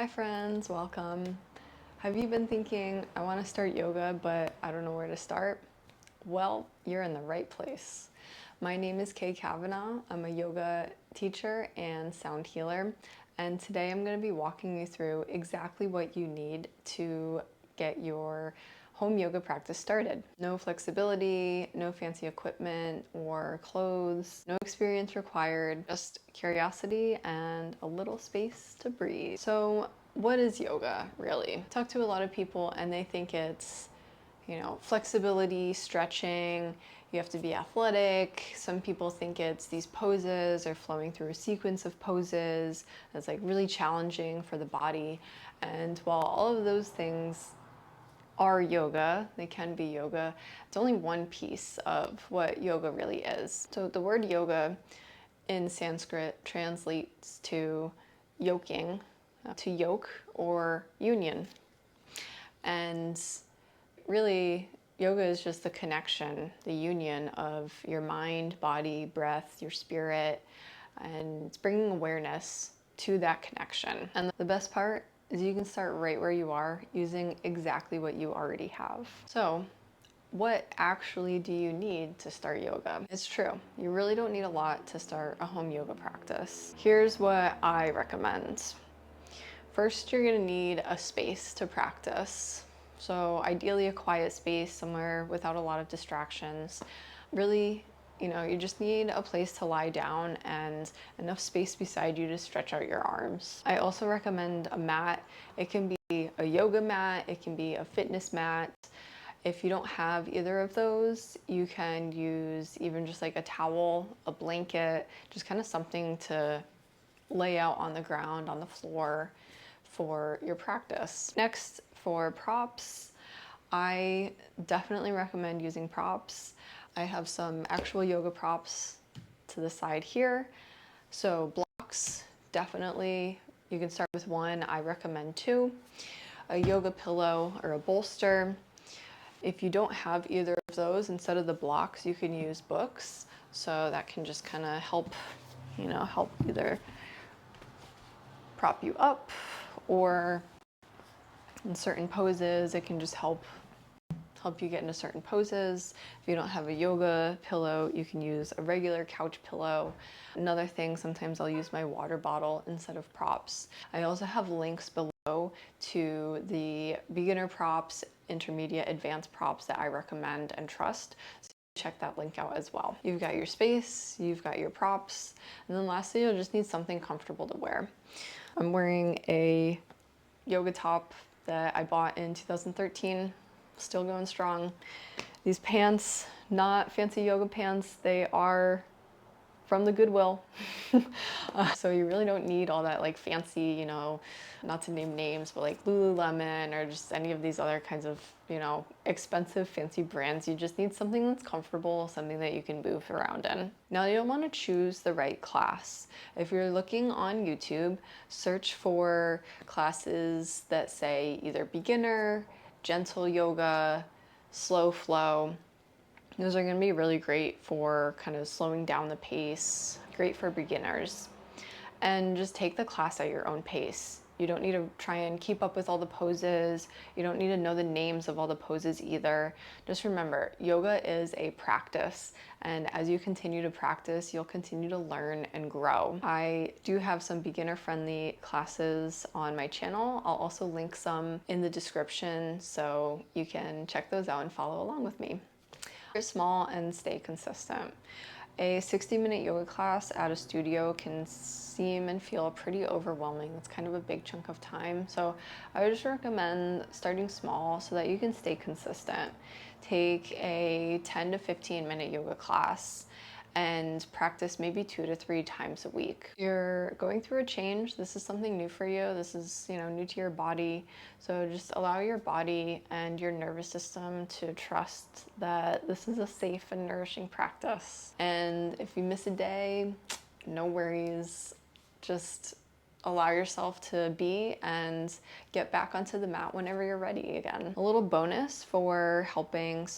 Hi friends, welcome. Have you been thinking, I want to start yoga, but I don't know where to start? Well, you're in the right place. My name is Kay Kavanah. I'm a yoga teacher and sound healer. And today I'm going to be walking you through exactly what you need to get your home yoga practice started. No flexibility, no fancy equipment or clothes, no experience required, just curiosity and a little space to breathe. So what is yoga really? I talk to a lot of people and they think it's, flexibility, stretching, you have to be athletic. Some people think it's these poses or flowing through a sequence of poses that's like really challenging for the body. And while all of those things are yoga, they can be yoga, it's only one piece of what yoga really is. So the word yoga in Sanskrit translates to yoking, to yoke or union. And really, yoga is just the connection, the union of your mind, body, breath, your spirit, and it's bringing awareness to that connection. And the best part is you can start right where you are using exactly what you already have. So, what actually do you need to start yoga? It's true, you really don't need a lot to start a home yoga practice. Here's what I recommend. First, you're gonna need a space to practice. So ideally a quiet space somewhere without a lot of distractions. Really, you just need a place to lie down and enough space beside you to stretch out your arms. I also recommend a mat. It can be a yoga mat, it can be a fitness mat. If you don't have either of those, you can use even just like a towel, a blanket, just kind of something to lay out on the ground, on the floor for your practice. Next, for props, I definitely recommend using props. I have some actual yoga props to the side here. So blocks, definitely, you can start with one. I recommend two. A yoga pillow or a bolster. If you don't have either of those, instead of the blocks, you can use books. So that can just kind of help, help either prop you up or in certain poses, it can just help you get into certain poses. If you don't have a yoga pillow, you can use a regular couch pillow. Another thing, sometimes I'll use my water bottle instead of props. I also have links below to the beginner props, intermediate, advanced props that I recommend and trust. So check that link out as well. You've got your space, you've got your props, and then lastly, you'll just need something comfortable to wear. I'm wearing a yoga top that I bought in 2013, still going strong. These pants, not fancy yoga pants, they are from the Goodwill. So you really don't need all that like fancy, not to name names, but like Lululemon or just any of these other kinds of, expensive fancy brands. You just need something that's comfortable, something that you can move around in. Now you'll want to choose the right class. If you're looking on YouTube, search for classes that say either beginner, gentle yoga, slow flow. Those are going to be really great for kind of slowing down the pace, great for beginners. And just take the class at your own pace. You don't need to try and keep up with all the poses. You don't need to know the names of all the poses either. Just remember, yoga is a practice. And as you continue to practice, you'll continue to learn and grow. I do have some beginner-friendly classes on my channel. I'll also link some in the description so you can check those out and follow along with me. Start small and stay consistent. A 60-minute yoga class at a studio can seem and feel pretty overwhelming. It's kind of a big chunk of time. So I would just recommend starting small so that you can stay consistent. Take a 10 to 15-minute yoga class and practice maybe 2 to 3 times a week. You're going through a change. This is something new for you. This is, new to your body. So just allow your body and your nervous system to trust that this is a safe and nourishing practice. And if you miss a day, no worries. Just allow yourself to be and get back onto the mat whenever you're ready again. A little bonus for helping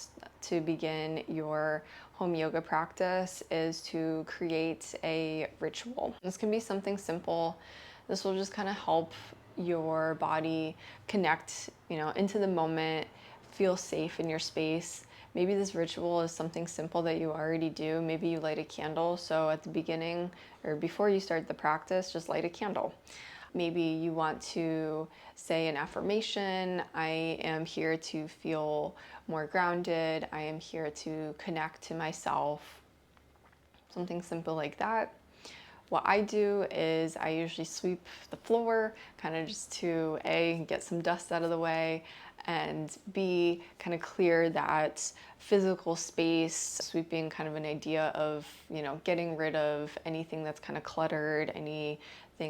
to begin your home yoga practice is to create a ritual. This can be something simple. This will just kind of help your body connect, into the moment, feel safe in your space. Maybe this ritual is something simple that you already do. Maybe you light a candle. So at the beginning or before you start the practice, just light a candle. Maybe you want to say an affirmation. I am here to feel more grounded. I am here to connect to myself. Something simple like that. What I do is I usually sweep the floor, kind of just to A, get some dust out of the way, and B, kind of clear that physical space, sweeping kind of an idea of, getting rid of anything that's kind of cluttered, anything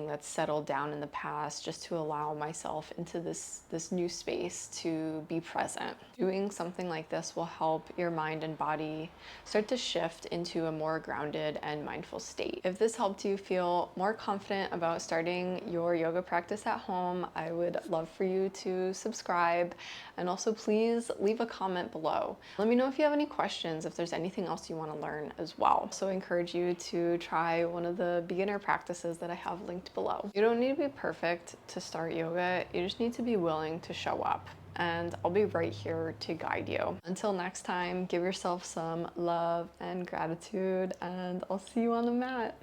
that's settled down in the past, just to allow myself into this new space to be present. Doing something like this will help your mind and body start to shift into a more grounded and mindful state. If this helped you feel more confident about starting your yoga practice at home, I would love for you to subscribe, and also please leave a comment below. Let me know if you have any questions, if there's anything else you want to learn as well. So I encourage you to try one of the beginner practices that I have linked below. You don't need to be perfect to start yoga, you just need to be willing to show up. And I'll be right here to guide you. Until next time, give yourself some love and gratitude, and I'll see you on the mat.